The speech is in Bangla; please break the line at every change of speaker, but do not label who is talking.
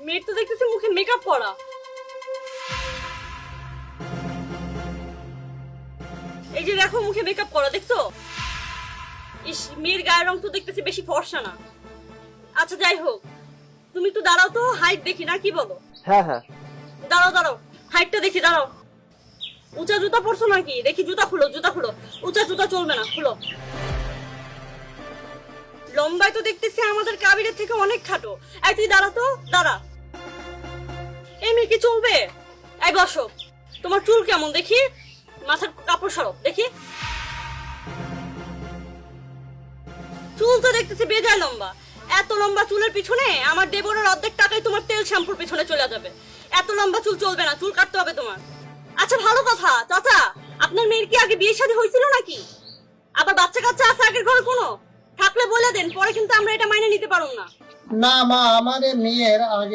মেয়ের তো দেখতেছি মুখে মেকআপ করা। এই যে দেখো মুখে মেকআপ করা, দেখছো? ইস, মেয়ের গায়ের রং তো দেখতেছি বেশি ফর্সা না। আচ্ছা যাই হোক, তুমি তো দাঁড়াও তো, হাইট দেখি না, কি বলো?
হ্যাঁ হ্যাঁ,
দাঁড়াও দাঁড়াও, হাইটটা দেখি, দাঁড়াও। উঁচা জুতা পরছো নাকি? দেখি জুতা খুলো, জুতা খুলো। উঁচা জুতা চলবে না, খুলো। লম্বায় তো দেখতেছি আমাদের কাবিরের থেকে অনেক খাটো। এই তুই দাঁড়া তো, দাঁড়া। এই মেয়ে কি চলবে? এই বসো। তোমার চুল কেমন দেখি? মাথার কাপড় সরো দেখি। চুল তো দেখতেছি বেজায় লম্বা। এত লম্বা চুলের পিছনে আমার দেবরের অর্ধেক টাকাই তোমার তেল শ্যাম্পুর পিছনে চলে যাবে। এত লম্বা চুল চলবে না, চুল কাটতে হবে তোমার। আচ্ছা ভালো কথা, চাচা আপনার মেয়ের কি আগে বিয়ে শাদী হয়েছিল নাকি? আবার বাচ্চা কাচ্চা আছে আগের ঘরে কোনো? থাকলে বলে দেন, পরে কিন্তু আমরা এটা মাইনে নিতে পারবো না।
না মা, আমাদের মেয়ের আগে